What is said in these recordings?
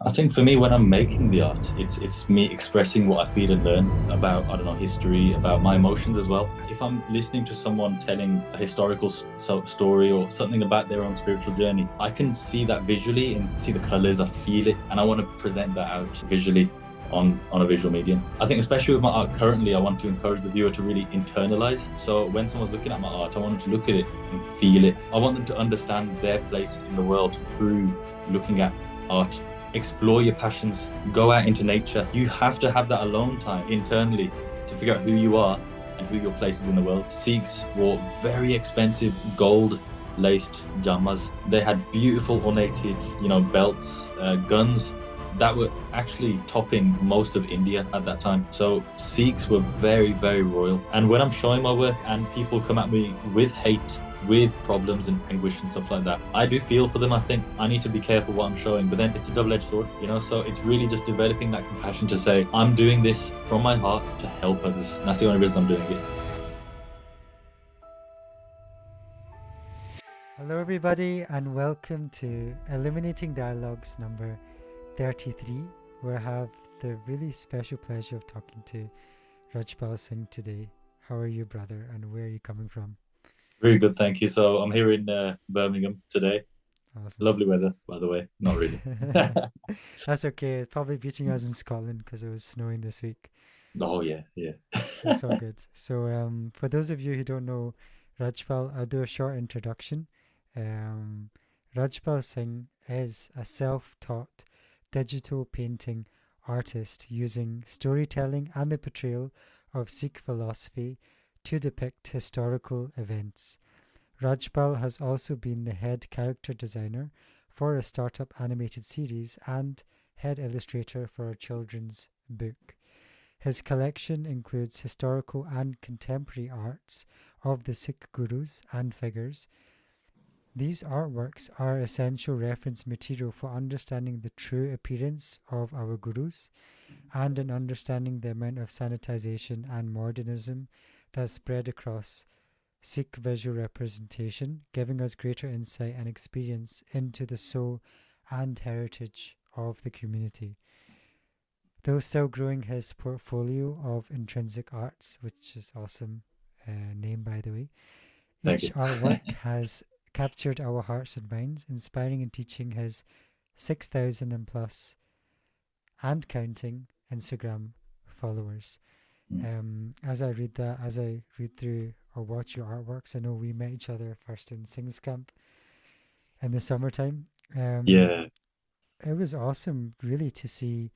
I think for me, when I'm making the art, it's me expressing what I feel and learn about, I don't know, history, about my emotions as well. If I'm listening to someone telling a historical story or something about their own spiritual journey, I can see that visually and see the colors, I feel it, and I want to present that out visually on a visual medium. I think especially with my art currently, I want to encourage the viewer to really internalize. So when someone's looking at my art, I want them to look at it and feel it. I want them to understand their place in the world through looking at art. Explore your passions, go out into nature. You have to have that alone time internally to figure out who you are and who your place is in the world. Sikhs wore very expensive gold laced jamas. They had beautiful ornated, belts, guns that were actually topping most of India at that time. So Sikhs were very, very royal. And when I'm showing my work and people come at me with hate, with problems and anguish and stuff like that, I do feel for them. I think I need to be careful what I'm showing, but then it's a double-edged sword, so it's really just developing that compassion to say, I'm doing this from my heart to help others. And that's the only reason I'm doing it. Hello, everybody, and welcome to Illuminating Dialogues number 33, where I have the really special pleasure of talking to Rajpal Singh today. How are you, brother, and where are you coming from? Very good, thank you. So I'm here in Birmingham today. Awesome. Lovely weather, by the way. Not really. That's okay. It's probably beating us in Scotland because it was snowing this week. Oh, yeah, yeah. So it's all good. So for those of you who don't know Rajpal, I'll do a short introduction. Um, Rajpal Singh is a self-taught digital painting artist using storytelling and the portrayal of Sikh philosophy to depict historical events. Rajpal has also been the head character designer for a startup animated series and head illustrator for a children's book. His collection includes historical and contemporary arts of the Sikh gurus and figures. These artworks are essential reference material for understanding the true appearance of our gurus and in understanding the amount of sanitization and modernism that spread across Sikh visual representation, giving us greater insight and experience into the soul and heritage of the community. Though still growing his portfolio of Intrinsikh arts, which is awesome name by the way, Thank each you. artwork has captured our hearts and minds, inspiring and teaching his 6,000 and plus and counting Instagram followers. As I read through or watch your artworks, I know we met each other first in Sings Camp in the summertime. Yeah, It was awesome, really, to see.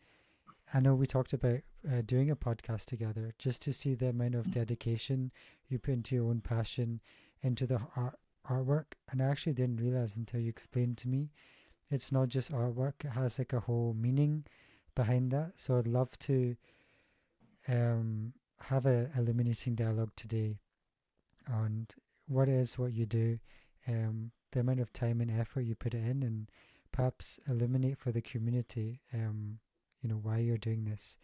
I know we talked about doing a podcast together, just to see the amount of dedication you put into your own passion, into the artwork. And I actually didn't realize until you explained to me, it's not just artwork; it has like a whole meaning behind that. So I'd love to have a illuminating dialogue today on what is what you do, the amount of time and effort you put in, and perhaps illuminate for the community, why you're doing this.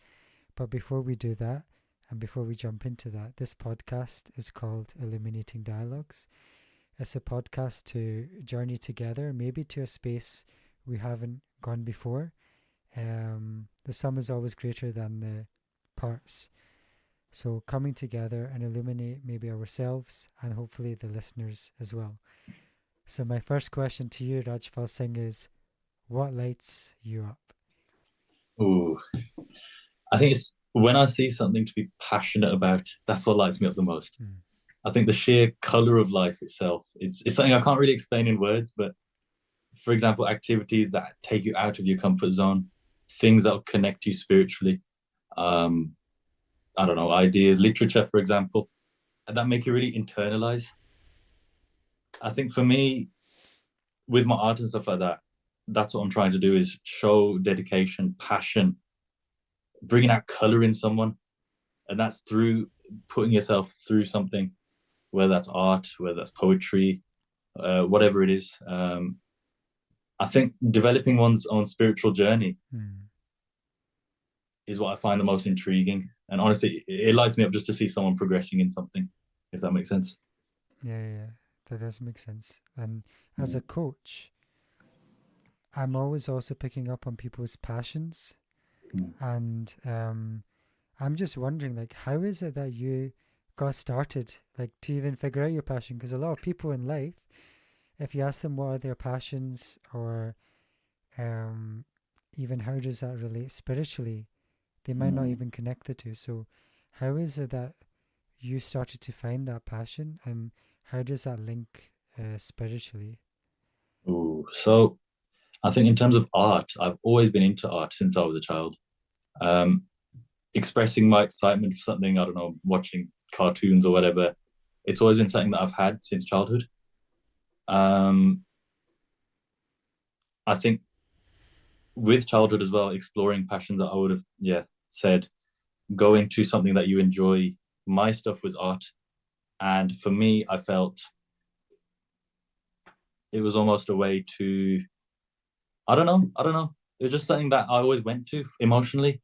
But before we do that, and before we jump into that, this podcast is called Illuminating Dialogues. It's a podcast to journey together, maybe to a space we haven't gone before. The sum is always greater than the parts. So coming together and illuminate maybe ourselves and hopefully the listeners as well. So my first question to you, Rajpal Singh, is what lights you up? Ooh. I think it's when I see something to be passionate about, that's what lights me up the most. Mm. I think the sheer color of life itself, it's something I can't really explain in words, but for example, activities that take you out of your comfort zone, things that will connect you spiritually, um, I don't know, ideas, literature, for example, that make you really internalize. I think for me, with my art and stuff like that, that's what I'm trying to do is show dedication, passion, bringing out color in someone. And that's through putting yourself through something, whether that's art, whether that's poetry, whatever it is. I think developing one's own spiritual journey is what I find the most intriguing. And honestly, it lights me up just to see someone progressing in something, if that makes sense. Yeah, that does make sense. And as a coach, I'm always also picking up on people's passions, Mm. and I'm just wondering, like, how is it that you got started, like, to even figure out your passion? Because a lot of people in life, if you ask them what are their passions, or um, even how does that relate spiritually, they might not Mm. even connect the two. So, how is it that you started to find that passion, and how does that link spiritually? Ooh. So I think in terms of art, I've always been into art since I was a child. Um, Expressing my excitement for something, I don't know, watching cartoons or whatever. It's always been something that I've had since childhood. Um, I think with childhood as well, exploring passions that I would have, yeah, said, go into something that you enjoy. My stuff was art. And for me, I felt it was almost a way to, I don't know. It was just something that I always went to emotionally.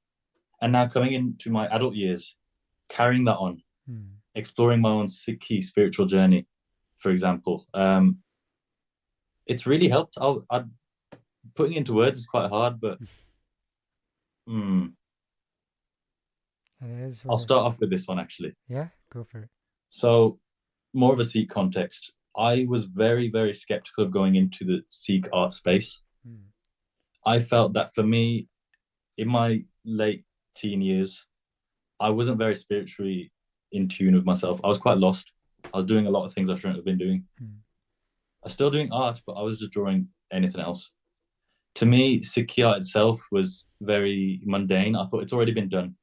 And now coming into my adult years, carrying that on, Hmm. exploring my own Sikh spiritual journey, for example, it's really helped. Putting it into words is quite hard, but mm, And it is I'll where, start off with this one actually. yeah, go for it. So, more of a Sikh context. I was very, very skeptical of going into the Sikh art space. Hmm. I felt that for me, in my late teen years, I wasn't very spiritually in tune with myself. I was quite lost. I was doing a lot of things I shouldn't have been doing. Hmm. I was still doing art, but I was just drawing anything else. To me, Sikh art itself was very mundane. I thought it's already been done.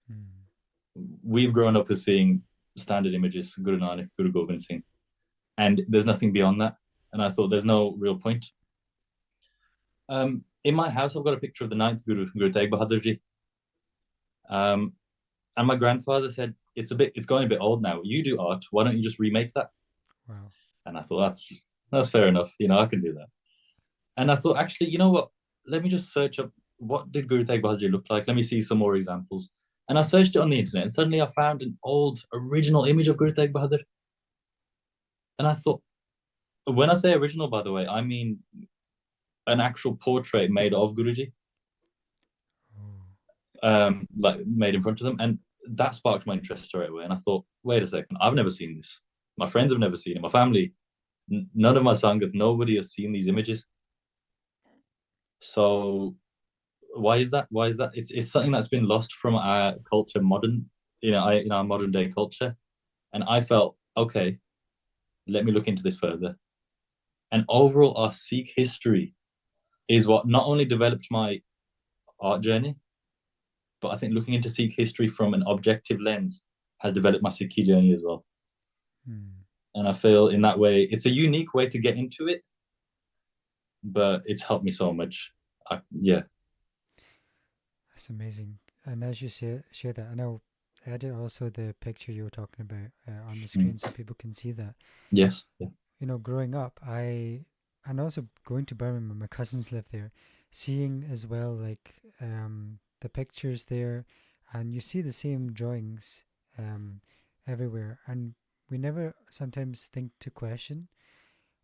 Hmm. We've grown up as seeing standard images, Guru Nanak, Guru Gobind Singh, and there's nothing beyond that. And I thought there's no real point. In my house, I've got a picture of the ninth Guru, Guru Tegh Bahadur Ji. Um, and my grandfather said, it's going a bit old now. You do art. Why don't you just remake that? Wow. And I thought that's fair enough. You know, I can do that. And I thought, actually, you know what? Let me just search up what did Guru Tegh Bahadur look like. Let me see some more examples. And I searched it on the internet, and suddenly I found an old original image of Guru Tegh Bahadur. And I thought, when I say original, by the way, I mean an actual portrait made of Guruji, Oh. like made in front of them, and that sparked my interest straight away. And I thought, wait a second, I've never seen this. My friends have never seen it. My family, none of my sangat, nobody has seen these images. So why is that? Why is that? It's something that's been lost from our culture, modern, in our modern day culture. And I felt, okay, let me look into this further. And overall, our Sikh history is what not only developed my art journey, but I think looking into Sikh history from an objective lens has developed my Sikh journey as well. Hmm. And I feel in that way, it's a unique way to get into it, but it's helped me so much. Yeah. That's amazing. And as you share that, and I'll edit also the picture you were talking about on the screen Mm. so people can see that. Yes. Yeah. Growing up, and also going to Birmingham, my cousins live there, seeing as well, like, the pictures there, and you see the same drawings um, everywhere. And we never sometimes think to question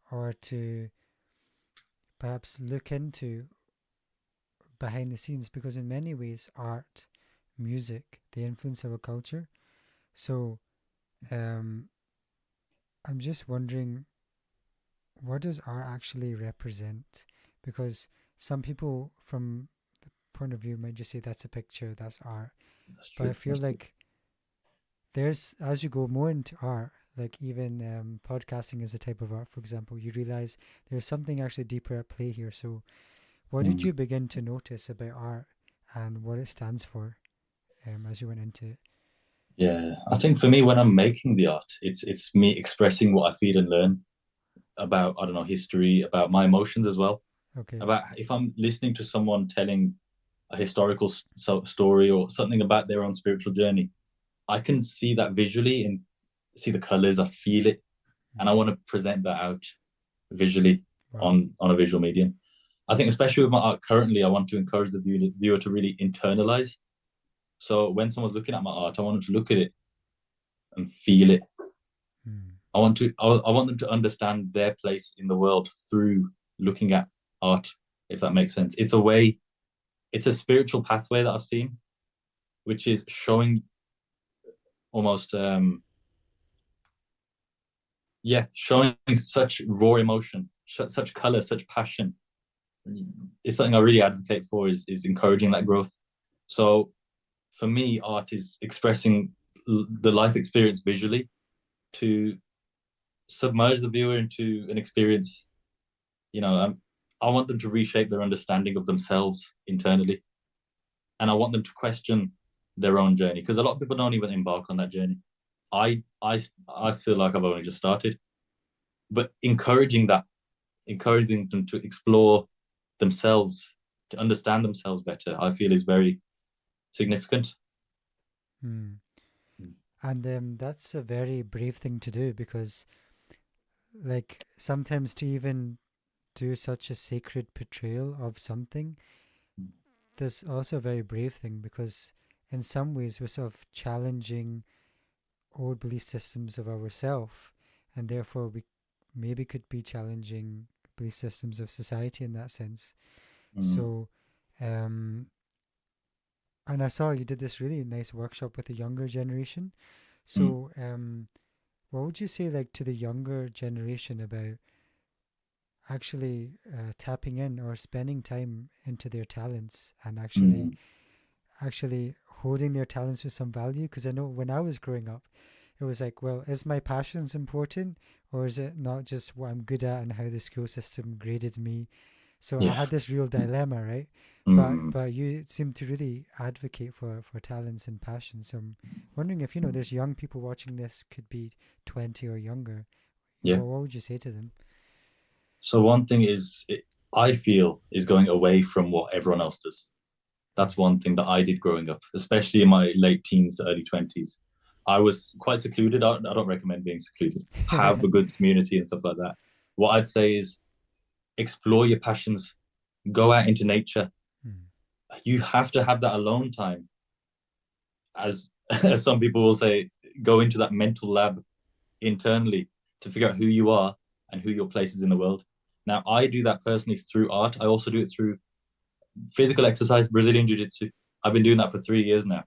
or to perhaps look into behind the scenes, because in many ways art, music, they influence our culture. So um, I'm just wondering, what does art actually represent? Because some people from the point of view might just say that's a picture, that's art. That's But I true. feel That's true. like there's, as you go more into art, like even podcasting is a type of art, for example, you realize there's something actually deeper at play here. So what did Mm. you begin to notice about art and what it stands for as you went into it? Yeah. I think for me, when I'm making the art, it's me expressing what I feel and learn about, I don't know, history, about my emotions as well. Okay. About if I'm listening to someone telling a historical story or something about their own spiritual journey, I can see that visually and see the colors. I feel it, and I Mm. want to present that out visually Wow. on a visual medium. I think, especially with my art currently, I want to encourage the viewer to really internalize. So when someone's looking at my art, I want them to look at it and feel it. Mm. I want them to understand their place in the world through looking at art. if that makes sense. It's a way, it's a spiritual pathway that I've seen, which is showing almost yeah, showing such raw emotion, such color, such passion. It's something I really advocate for, is encouraging that growth. So for me, art is expressing the life experience visually to submerge the viewer into an experience. You know, I want them to reshape their understanding of themselves internally, and I want them to question their own journey, because a lot of people don't even embark on that journey. I feel like I've only just started, but encouraging them to explore themselves, to understand themselves better, I feel is very significant. Hmm. And that's a very brave thing to do because, like, sometimes to even do such a sacred portrayal of something, that's also a very brave thing because, in some ways, we're sort of challenging old belief systems of ourselves, and therefore we maybe could be challenging belief systems of society in that sense. Mm, So, um, and I saw you did this really nice workshop with the younger generation. mm, So, what would you say, like, to the younger generation about actually tapping in or spending time into their talents and mm. actually holding their talents with some value? Because I know when I was growing up, it was like, well, is my passions important, or is it not just what I'm good at and how the school system graded me? So I Yeah. had this real dilemma, right? But Mm, but you seem to really advocate for talents and passions. So I'm wondering if, you know, there's young people watching this, could be 20 or younger. yeah. What would you say to them? So one thing I feel is going away from what everyone else does. Mm. That's one thing that I did growing up, especially in my late teens to early 20s. I was quite secluded. I don't recommend being secluded. Have a good community and stuff like that. What I'd say is explore your passions, go out into nature. Mm. You have to have that alone time. As, as some people will say, go into that mental lab internally to figure out who you are and who your place is in the world. Now, I do that personally through art. I also do it through physical exercise, Brazilian Jiu-Jitsu. I've been doing that for 3 years now.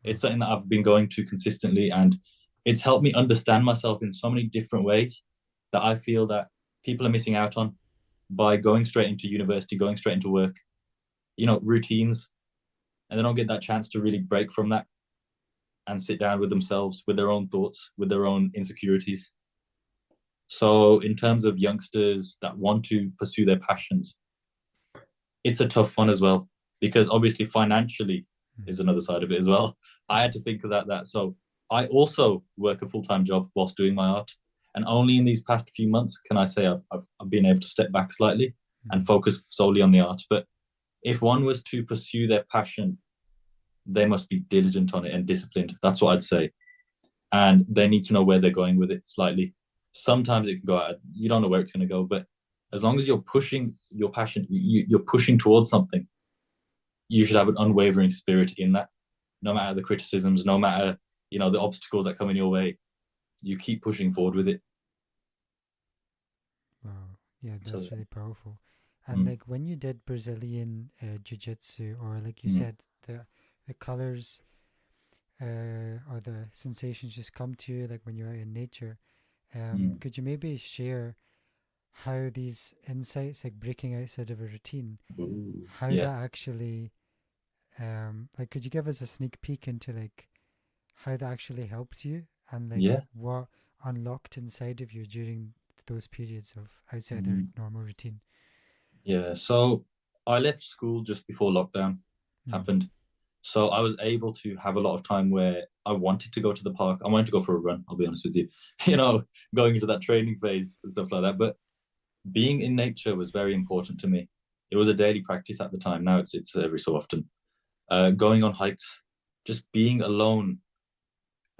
Wow. It's something that I've been going to consistently, and it's helped me understand myself in so many different ways that I feel that people are missing out on by going straight into university, going straight into work, routines, and they don't get that chance to really break from that and sit down with themselves, with their own thoughts, with their own insecurities. So, in terms of youngsters that want to pursue their passions, it's a tough one as well, because obviously financially Mm. is another side of it as well. I had to think of that. So I also work a full-time job whilst doing my art, and only in these past few months can I say I've been able to step back slightly and Mm. focus solely on the art. But if one was to pursue their passion, they must be diligent on it and disciplined. That's what I'd say. And they need to know where they're going with it slightly. Sometimes it can go out, you don't know where it's going to go, but as long as you're pushing your passion, you're pushing towards something, you should have an unwavering spirit in that. No matter the criticisms, no matter the obstacles that come in your way, you keep pushing forward with it. Wow. Yeah, So, that's really powerful. And mm, like when you did Brazilian jiu-jitsu, or like you mm, said, the colors or the sensations just come to you like when you're out in nature. mm. Could you maybe share how these insights, like breaking outside of a routine, Ooh, how yeah, that actually, like, could you give us a sneak peek into like how that actually helped you and like yeah. what unlocked inside of you during those periods of outside their Mm, normal routine? yeah. So I left school just before lockdown Mm. happened. So I was able to have a lot of time where I wanted to go to the park. I wanted to go for a run, I'll be honest with you, going into that training phase and stuff like that. But being in nature was very important to me. It was a daily practice at the time. Now it's every so often. Going on hikes, just being alone,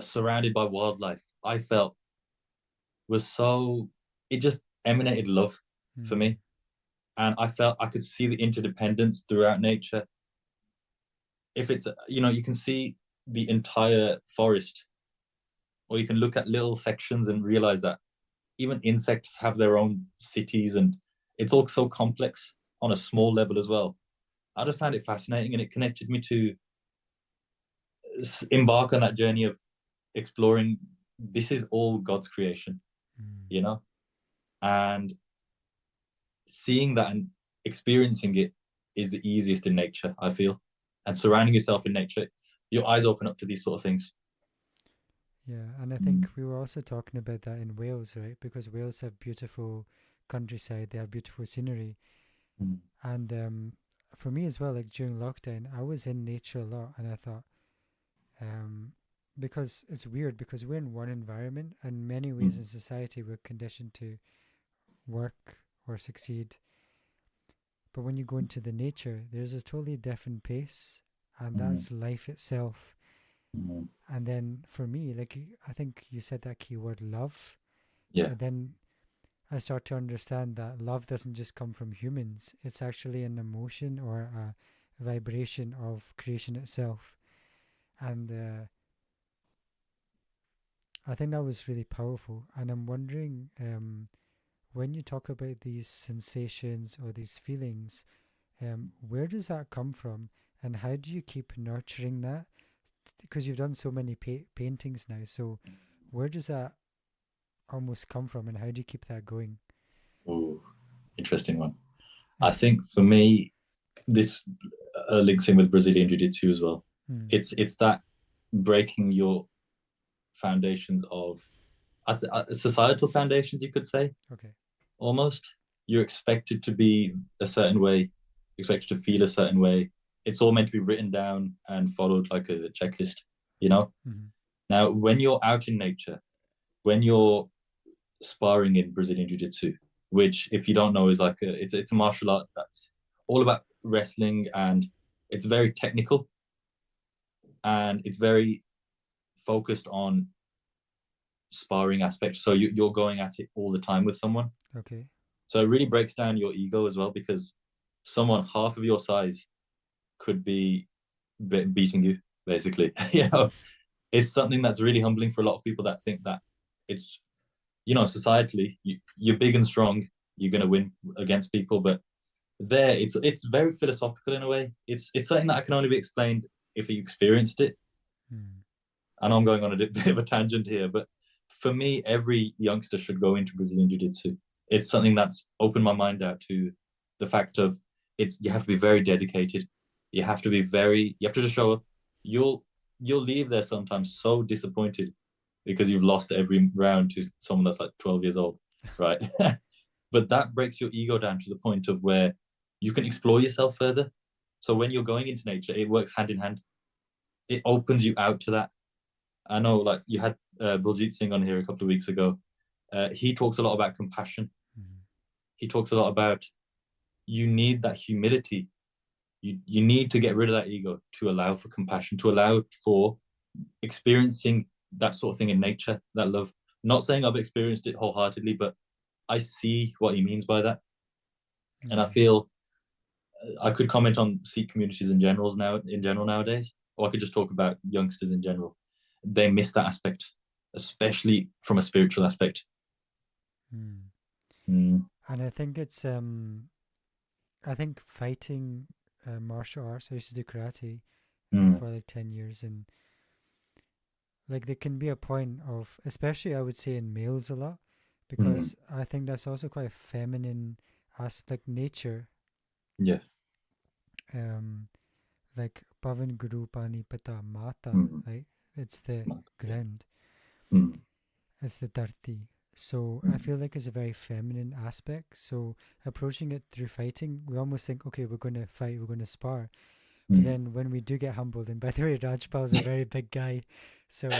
surrounded by wildlife, I felt was so. It just emanated love for Mm. me, and I felt I could see the interdependence throughout nature. If it's you can see the entire forest, or you can look at little sections and realize that even insects have their own cities, and it's all so complex. on a small level as well. I just found it fascinating, and it connected me to embark on that journey of exploring. This is all God's creation, Mm. you know, and seeing that and experiencing it is the easiest in nature, I feel. And surrounding yourself in nature, your eyes open up to these sort of things. Yeah, and I Mm. think we were also talking about that in Wales, right? Because Wales have beautiful countryside, they have beautiful scenery, Mm. and for me as well, like during lockdown, I was in nature a lot, and I thought, um, because it's weird because we're in one environment, and many ways in Mm. society we're conditioned to work or succeed, but when you go into the nature, there's a totally different pace, and Mm. that's life itself. Mm. And then for me, like I think you said that keyword love, Yeah. and then I start to understand that love doesn't just come from humans, it's actually an emotion or a vibration of creation itself. And I think that was really powerful. And I'm wondering, when you talk about these sensations or these feelings, where does that come from? And how do you keep nurturing that? Because you've done so many paintings now. So where does that almost come from, and how do you keep that going? Ooh, interesting one. I think for me, this links in with Brazilian Jiu-Jitsu as well. Hmm. It's that breaking your foundations of societal foundations, you could say, Okay. almost. You're expected to be a certain way, expected to feel a certain way. It's all meant to be written down and followed like a checklist, you know? Hmm. Now, when you're out in nature, when you're sparring in Brazilian Jiu-Jitsu, which, if you don't know, is like it's a martial art that's all about wrestling, and it's very technical, and it's very focused on sparring aspects. So you're going at it all the time with someone. Okay. So it really breaks down your ego as well, because someone half of your size could be beating you, basically. You know, it's something that's really humbling for a lot of people that think that it's, societally, you're big and strong, you're going to win against people. But there, it's very philosophical in a way. It's something that can only be explained if you experienced it. Hmm. I know I'm going on a bit of a tangent here, but for me, every youngster should go into Brazilian Jiu Jitsu. It's something that's opened my mind out to the fact of you have to be very dedicated. You have to just show up. You'll leave there sometimes so disappointed because you've lost every round to someone that's like 12 years old, right? But that breaks your ego down to the point of where you can explore yourself further. So when you're going into nature, it works hand in hand. It opens you out to that. I know, like you had Buljit Singh on here a couple of weeks ago. He talks a lot about compassion. Hmm. He talks a lot about you need that humility. You need to get rid of that ego to allow for compassion, to allow for experiencing that sort of thing in nature, that love. Not saying I've experienced it wholeheartedly, but I see what he means by that. And I Hmm. feel I could comment on Sikh communities in general nowadays, or I could just talk about youngsters in general. They miss that aspect, especially from a spiritual aspect. Hmm. Mm. And I think it's I think fighting martial arts. I used to do karate Mm. for like 10 years, and like there can be a point of, especially I would say in males a lot, Mm. because I think that's also quite a feminine aspect nature. Yeah. Um, like Pavan Guru Pani Pata Mata, Mm. like it's the Yeah. ground, Mm. it's the dharti. So I Mm. feel like it's a very feminine aspect. So approaching it through fighting, we almost think, okay, we're going to fight, we're going to spar. But Mm. then when we do get humbled, and by the way, Rajpal's a very big guy, so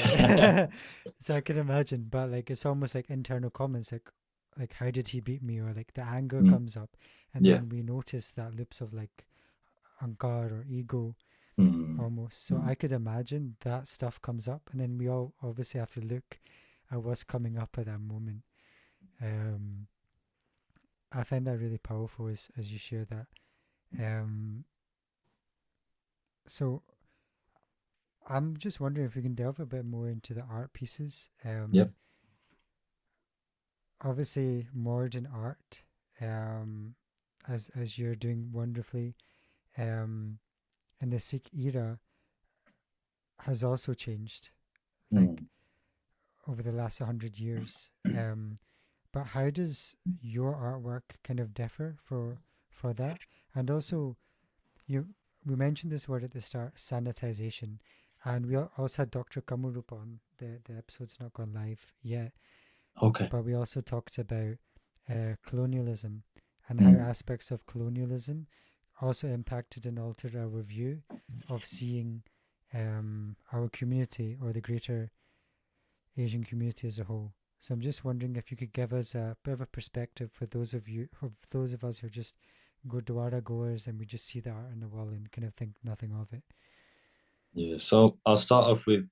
so I can imagine. But like it's almost like internal comments, like how did he beat me, or like the anger Mm. comes up, and Yeah. then we notice that loops of like ankar or ego Mm. almost. So Mm. I could imagine that stuff comes up, and then we all obviously have to look at what's coming up at that moment. Um, I find that really powerful as you share that. Um, so I'm just wondering if we can delve a bit more into the art pieces. Yep. Obviously, modern art. Um, as you're doing wonderfully. Um, and the Sikh era has also changed, like Mm. over the last 100 years. But how does your artwork kind of differ for that? And also, you we mentioned this word at the start, sanitization, and we also had Dr. Kamarup on. The episode's not gone live yet, Okay. but we also talked about colonialism and how Mm. aspects of colonialism also impacted and altered our view of seeing our community or the greater Asian community as a whole. So I'm just wondering if you could give us a bit of a perspective for those of us who are just Gurdwara goers and we just see the art on the wall and kind of think nothing of it. Yeah. So I'll start off with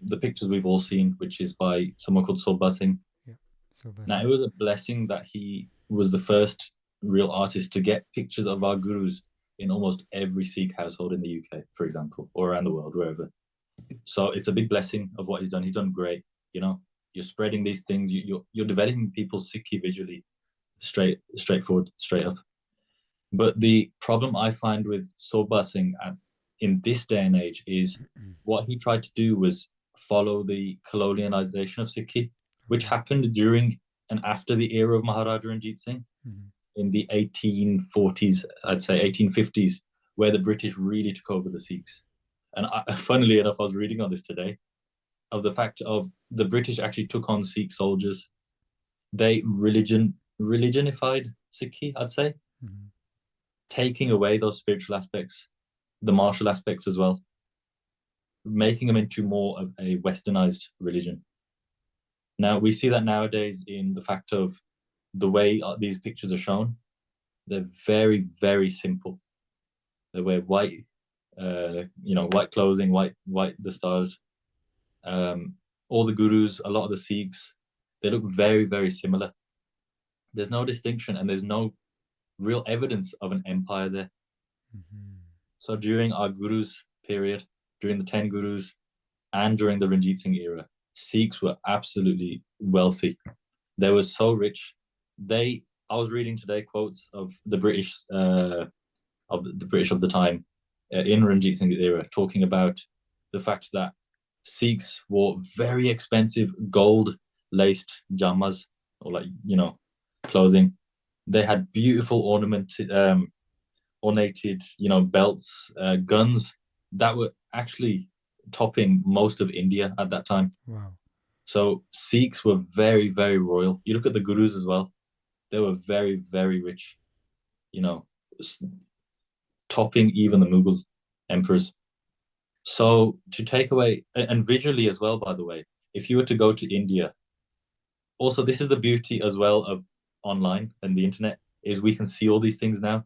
the pictures we've all seen, which is by someone called Sulba Singh. Yeah, so Now, it blessing. was a blessing that he was the first real artist to get pictures of our gurus in almost every Sikh household in the UK, for example, or around the world, wherever. So it's a big blessing of what he's done. He's done great. You know, you're spreading these things. You're developing people's Sikhi visually, straightforward, straight up. But the problem I find with Soba Singh in this day and age is what he tried to do was follow the colonialization of Sikhi, which Okay. happened during and after the era of Maharaja Ranjit Singh Mm-hmm. in the 1840s, I'd say 1850s, where the British really took over the Sikhs. And funnily enough, I was reading on this today of the fact of the British actually took on Sikh soldiers. They religionified Sikhi, I'd say, Mm-hmm. taking away those spiritual aspects, the martial aspects as well, making them into more of a westernized religion. Now, we see that nowadays in the fact of the way these pictures are shown. They're very, very simple. They wear white, white clothing, white the stars. Um, all the gurus, a lot of the Sikhs, they look very, very similar. There's no distinction and there's no real evidence of an empire there. Mm-hmm. So during our gurus period, during the 10 gurus, and during the Ranjit Singh era, Sikhs were absolutely wealthy. They were so rich. I was reading today quotes of the British, of the time, in Ranjit Singh's era, talking about the fact that Sikhs wore very expensive gold laced jamas, or clothing. They had beautiful ornated, belts, guns that were actually topping most of India at that time. Wow. So Sikhs were very, very royal. You look at the gurus as well; they were very, very rich. You know, topping even the Mughal emperors. So to take away and visually as well, by the way, if you were to go to India, also this is the beauty as well of online and the internet is we can see all these things now.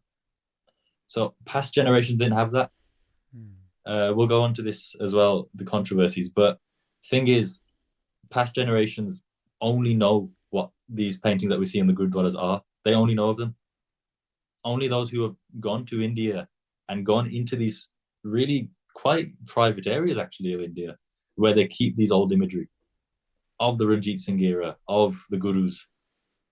So past generations didn't have that. Mm. We'll go on to this as well, the controversies. But thing is, past generations only know what these paintings that we see in the Gurdwaras are. They only know of them. Only those who have gone to India and gone into these really quite private areas, actually, of India, where they keep these old imagery of the Ranjit Singh era, of the Gurus.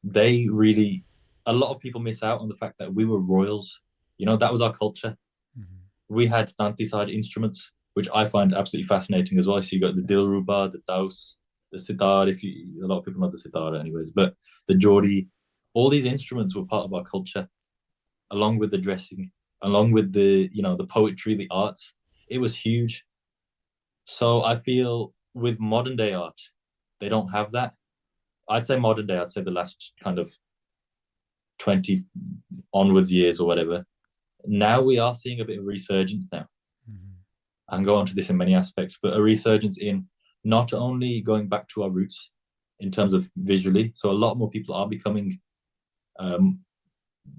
They really, a lot of people miss out on the fact that we were royals. That was our culture. Mm-hmm. We had Tantiside instruments, which I find absolutely fascinating as well. So you got the Dilruba, the Daus, the sitar. A lot of people know the sitar, anyways, but the Jhoty, all these instruments were part of our culture, along with the dressing, along with the poetry, the arts. It was huge. So I feel with modern day art, they don't have that. I'd say modern day. I'd say the last kind of 20 onwards years or whatever. Now we are seeing a bit of resurgence now. Mm-hmm. And go on to this in many aspects, but a resurgence in not only going back to our roots in terms of visually, so a lot more people are becoming um,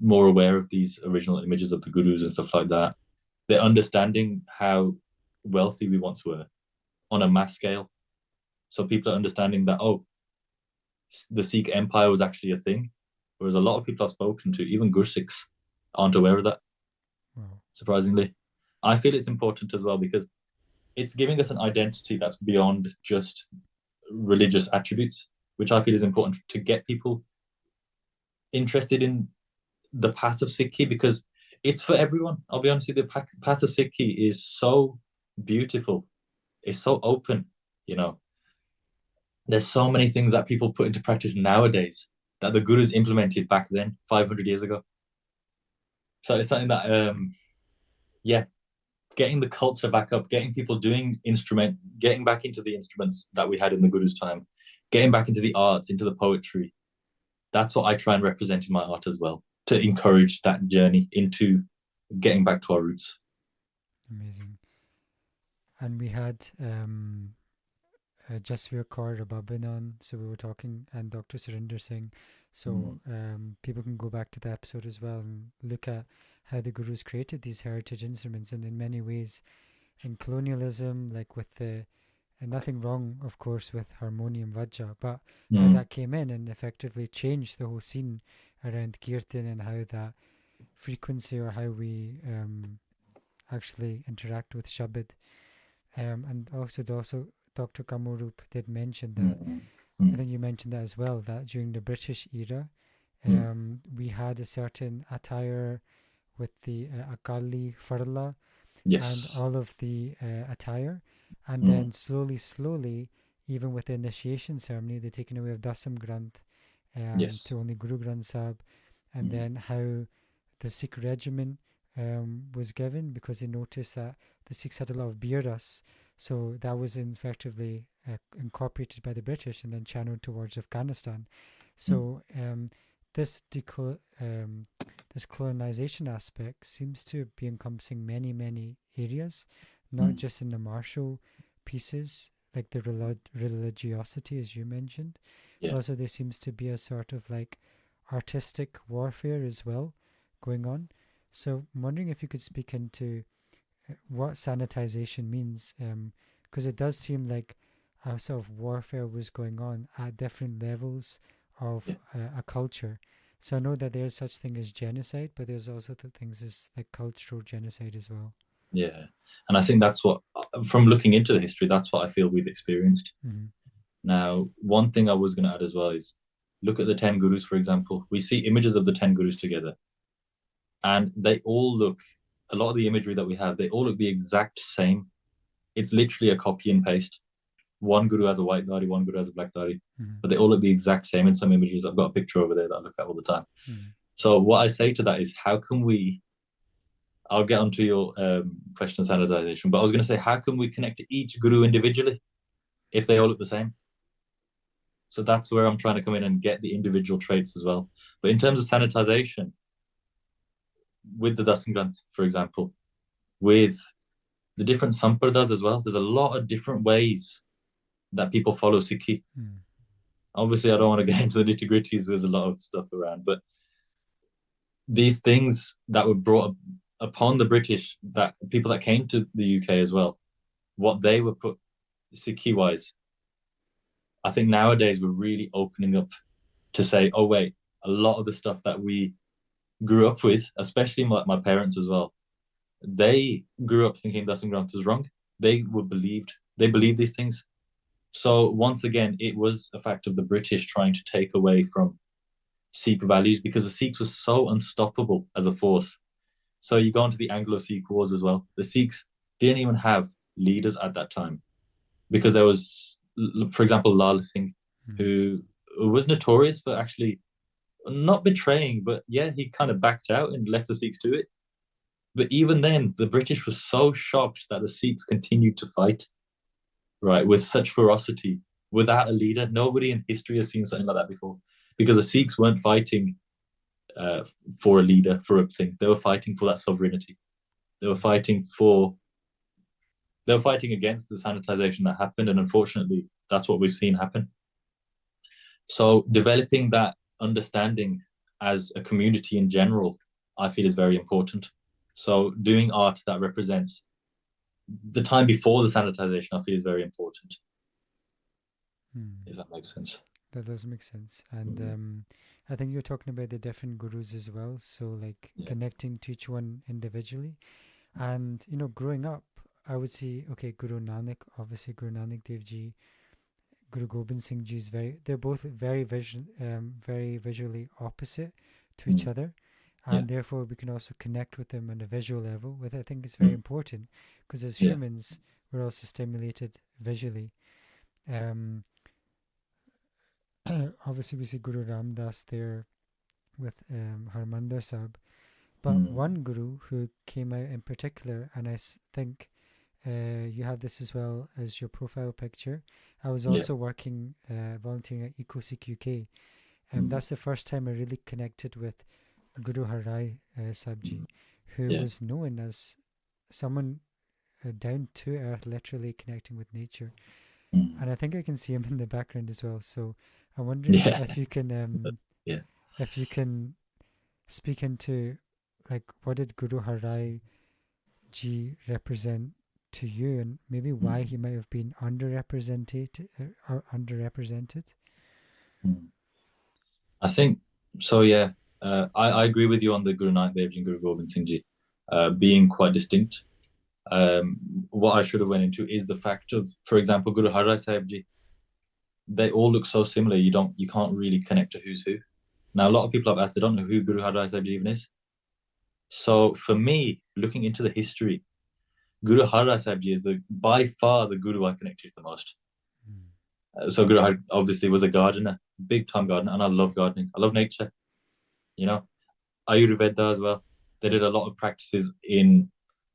more aware of these original images of the gurus and stuff like that. They're understanding how wealthy we once were on a mass scale. So people are understanding that, oh, the Sikh Empire was actually a thing, whereas a lot of people I've spoken to, even Gursikhs, aren't aware of that, Wow. surprisingly. I feel it's important as well because it's giving us an identity that's beyond just religious attributes, which I feel is important to get people interested in the path of Sikhi, because it's for everyone. I'll be honest with you, the path of Sikhi is so beautiful. It's so open, you know. There's so many things that people put into practice nowadays that the gurus implemented back then, 500 years ago. So it's something that, yeah, getting the culture back up, getting people getting back into the instruments that we had in the guru's time, getting back into the arts, into the poetry. That's what I try and represent in my art as well, to encourage that journey into getting back to our roots. Amazing. And we had Jasveer Kaur Rababin on, so we were talking, and Dr. Surinder Singh. So people can go back to the episode as well and look at how the gurus created these heritage instruments, and in many ways, in colonialism, like with the, and nothing wrong, of course, with harmonium vajra, but how Mm, that came in and effectively changed the whole scene around kirtan, and how that frequency, or how we actually interact with Shabad. And also Dr. Kamarup did mention that, mm, I mm, think you mentioned that as well, that during the British era, mm. we had a certain attire with the Akali Farla and Yes. all of the attire. And Mm, then slowly, even with the initiation ceremony, they're taking away of Dasam Granth yes. to only Guru Granth Sahib. And Mm, then how the Sikh regiment was given, because they noticed that the Sikhs had a lot of Biras. So that was effectively incorporated by the British and then channeled towards Afghanistan. mm, So this this colonization aspect seems to be encompassing many areas, not mm. just in the martial pieces like the religiosity, as you mentioned, but Yeah. also there seems to be a sort of like artistic warfare as well going on. So I'm wondering if you could speak into what sanitization means, because it does seem like a sort of warfare was going on at different levels Yeah. of a culture. So I know that there's such thing as genocide, but there's also the things as like cultural genocide as well. Yeah. And I think that's what, from looking into the history, that's what I feel we've experienced. Mm-hmm. Now, one thing I was going to add as well is look at the 10 gurus, for example. We see images of the 10 gurus together, and they all look, a lot of the imagery that we have, they all look the exact same. It's literally a copy and paste. One guru has a white dari, one guru has a black dari, Mm-hmm. but they all look the exact same in some images. I've got a picture over there that I look at all the time. Mm-hmm. So, what I say to that is, how can we? I'll get onto your question of sanitization, but I was going to say, how can we connect to each guru individually if they all look the same? So that's where I'm trying to come in and get the individual traits as well. But in terms of sanitization, with the Dasangrant, for example, with the different sampradas as well, there's a lot of different ways that people follow Sikhi. Mm-hmm. Obviously, I don't want to get into the nitty gritties. There's a lot of stuff around, but these things that were brought upon the British, that people that came to the UK as well, what they were put Sikhi wise, I think nowadays we're really opening up to say, oh wait, a lot of the stuff that we grew up with, especially my parents as well, they grew up thinking Dustin Grant was wrong. They believed these things. So once again, it was a fact of the British trying to take away from Sikh values because the Sikhs were so unstoppable as a force. So you go into the Anglo-Sikh wars as well. The Sikhs didn't even have leaders at that time because there was, for example, Lal Singh, Mm-hmm. who was notorious for actually not betraying, but yeah, he kind of backed out and left the Sikhs to it. But even then, the British were so shocked that the Sikhs continued to fight, right, with such ferocity, without a leader. Nobody in history has seen something like that before, because the Sikhs weren't fighting uh, for a leader, for a thing. They were fighting for that sovereignty. They were fighting for. They were fighting against the sanitization that happened, and unfortunately, that's what we've seen happen. So, developing that understanding as a community in general, I feel is very important. So, doing art that represents the time before the sanitization, I feel is very important. Mm-hmm. If that makes sense. That does make sense. And Mm, I think you're talking about the different gurus as well. So, like yeah. connecting to each one individually. And, growing up, I would see, okay, Guru Nanak, obviously Guru Nanak Dev Ji, Guru Gobind Singh Ji they're both very visually opposite to each Mm, other. Yeah. and therefore we can also connect with them on a visual level, which I think is very Mm. important because as Yeah. humans we're also stimulated visually. Um, Obviously, we see Guru Ram Das there with Harmandir Sahib, but Mm. one guru who came out in particular, and think you have this as well as your profile picture. I was Yeah. also working, volunteering at EcoSeek UK, and Mm. that's the first time I really connected with Guru Harai Mm. Sabji, who Yeah. was known as someone down to earth, literally connecting with nature. Mm. And I think I can see him in the background as well. So I'm wondering Yeah. Yeah. if you can speak into like what did Guru Harai Ji represent to you, and maybe why Mm. he might have been underrepresented or underrepresented. Mm. I think so. Yeah. I agree with you on the Guru Nanak Dev Ji and Guru Gobind Singh Ji being quite distinct. What I should have went into is the fact of, for example, Guru Har Rai Sahib Ji. They all look so similar. You can't really connect to who's who. Now, a lot of people have asked, they don't know who Guru Har Rai Sahib Ji even is. So for me, looking into the history, Guru Har Rai Sahib Ji is by far the Guru I connect to the most. Mm. So Guru Har obviously was a gardener, big time gardener, and I love gardening. I love nature. You know, Ayurveda as well. They did a lot of practices in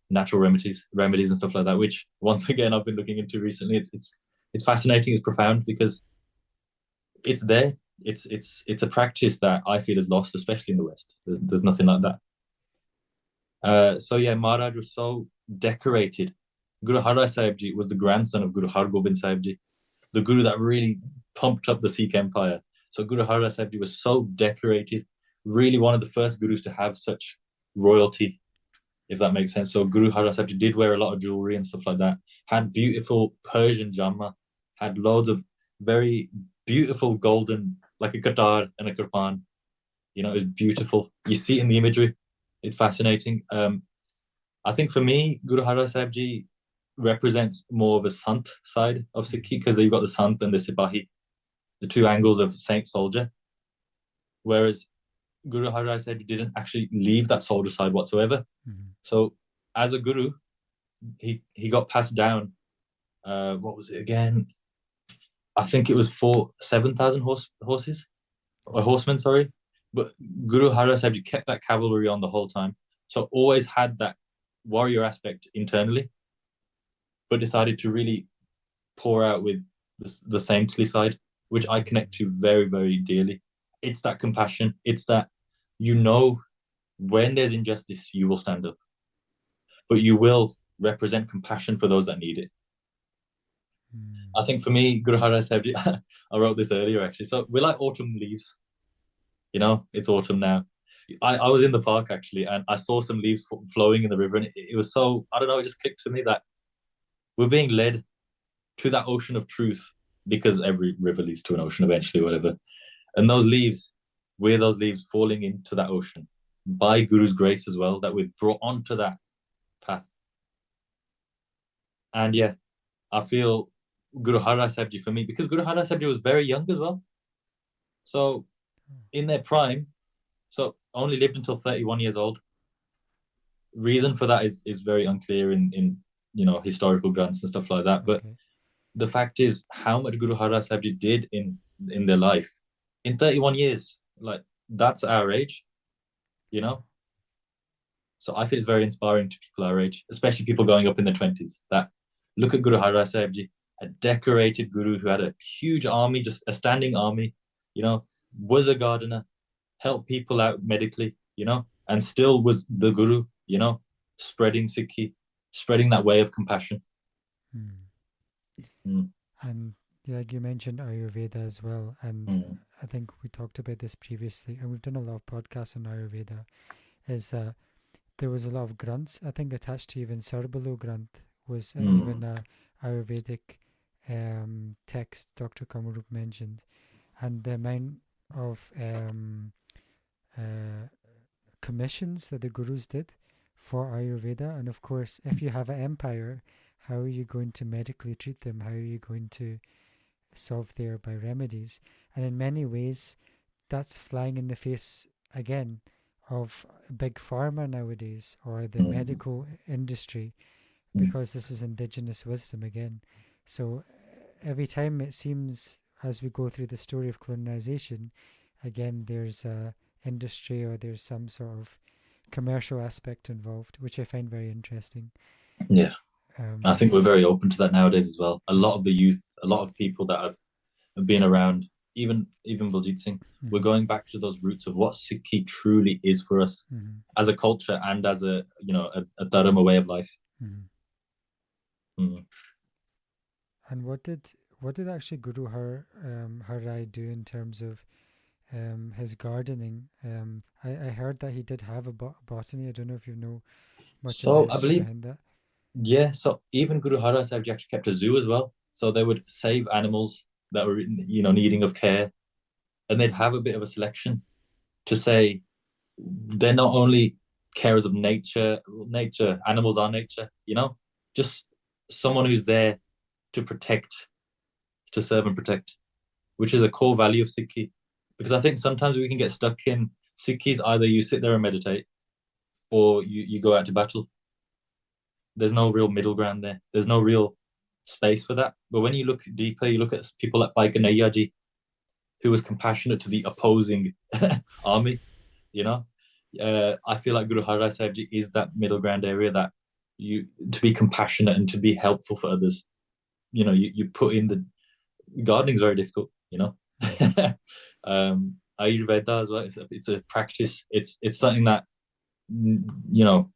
natural remedies and stuff like that. Which once again I've been looking into recently. It's fascinating. It's profound because it's there. It's a practice that I feel is lost, especially in the West. There's nothing like that. So yeah, Maharaj was so decorated. Guru Har Rai Sahib Ji was the grandson of Guru Har Gobind Sahib Ji, the guru that really pumped up the Sikh empire. So Guru Har Rai Sahib Ji was so decorated, really one of the first gurus to have such royalty, if that makes sense. So Guru Har Rai Sahib Ji did wear a lot of jewelry and stuff like that. Had beautiful Persian jama, had loads of very beautiful golden, like a qatar and a kirpan. It was beautiful. You see it in the imagery. It's fascinating. I think for me, Guru Har Rai Sahib Ji represents more of a Sant side of Sikhi because you've got the Sant and the Sipahi, the two angles of Saint Soldier. Whereas Guru Har Rai Sahib Ji didn't actually leave that soldier side whatsoever. Mm-hmm. So as a guru, he got passed down. What was it again? I think it was 7,000 horses or Okay. horsemen, sorry. But Guru Har Rai Sahib Ji kept that cavalry on the whole time, so always had that warrior aspect internally, but decided to really pour out with the saintly side, which I connect to very, very dearly. It's that compassion. It's that you know when there's injustice, you will stand up, but you will represent compassion for those that need it. Mm. I think for me, Guru Har Rai Sahib Ji, I wrote this earlier actually. So we're like autumn leaves. It's autumn now. I was in the park actually, and I saw some leaves flowing in the river, and it was so, I don't know, it just clicked to me that we're being led to that ocean of truth because every river leads to an ocean eventually, whatever. And we're those leaves falling into that ocean by Guru's grace as well, that we're brought onto that path. And yeah, I feel Guru Har Rai Sahib Ji for me, because Guru Har Rai Sahib Ji was very young as well. So in their prime, so only lived until 31 years old. Reason for that is very unclear in historical grants and stuff like that. But Okay. the fact is, how much Guru Har Rai Sahib Ji did in their life in 31 years, like that's our age, you know. So I feel it's very inspiring to people our age, especially people going up in their 20s. That look at Guru Har Rai Sahib Ji, a decorated guru who had a huge army, just a standing army, was a gardener, helped people out medically, and still was the guru, spreading Sikhi, spreading that way of compassion. Mm. Mm. And like you mentioned Ayurveda as well, and Mm. I think we talked about this previously, and we've done a lot of podcasts on Ayurveda. Is there was a lot of grunts, I think, attached to even Sarbalu Grunt was even Mm. a Ayurvedic text Dr. Kamarup mentioned, and the amount of uh, commissions that the gurus did for Ayurveda. And of course, if you have an empire, how are you going to medically treat them? How are you going to solve their by remedies? And in many ways, that's flying in the face again of big pharma nowadays or the medical industry, because this is indigenous wisdom again. So every time it seems as we go through the story of colonization, again there's a industry or there's some sort of commercial aspect involved, which I find very interesting. Yeah. I Um, think we're very open to that nowadays as well. A lot mhm, of the youth, a lot of people that have been around, even Baljeet Singh, we're mhm, going back to those roots of what Sikhi truly is for us mhm, as a culture and as a dharma way of life. mhm. Mm. And what did actually Guru Har Rai do in terms of his gardening? I heard that he did have a botany. I don't know if you know much of the So I history believe, behind that. yeah. So even Guru Har Rai Sahib Ji actually kept a zoo as well. So they would save animals that were needing of care, and they'd have a bit of a selection to say they're not only carers of nature, animals are nature, just someone who's there to protect, to serve and protect, which is a core value of Sikhi. Because I think sometimes we can get stuck in Sikhis, either you sit there and meditate or you go out to battle. There's no real middle ground there. There's no real space for that. But when you look deeper, you look at people like Bhai Kanhaiya, who was compassionate to the opposing army, you know. I feel like Guru Har Rai Sahib Ji is that middle ground area that you to be compassionate and to be helpful for others. You put in the gardening is very difficult. Mm, Ayurveda as well. It's a practice. It's something that you know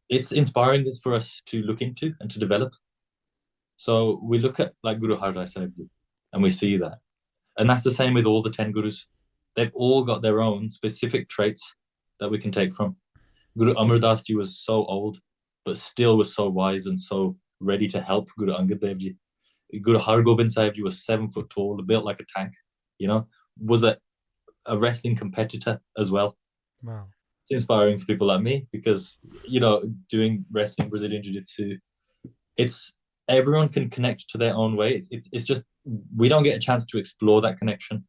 it's inspiring this for us to look into and to develop. So we look at like Guru Har Rai Sahib Ji, and we see that, and that's the same with all the 10 gurus. They've all got their own specific traits that we can take from. Guru Amar Das Ji was so old, but still was so wise and so ready to help Guru Angad Dev Ji. Guru Har Gobind Sahib Ji was 7 foot tall, built like a tank, was a wrestling competitor as well. wow. It's inspiring for people like me because, doing wrestling, Brazilian Jiu-Jitsu, it's everyone can connect to their own way. It's just we don't get a chance to explore that connection.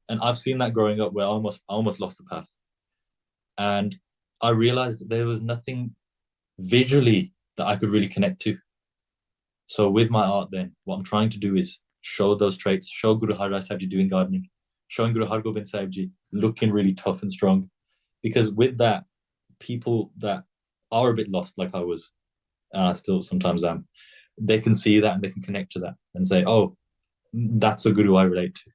And I've seen that growing up where I almost lost the path. And I realized there was nothing visually that I could really connect to. So with my art, then what I'm trying to do is show those traits, show Guru Har Rai Sahib Ji doing gardening, showing Guru Har Gobind Sahib Ji looking really tough and strong. Because with that, people that are a bit lost, like I was, and I still sometimes am, they can see that and they can connect to that and say, "Oh, that's a guru I relate to."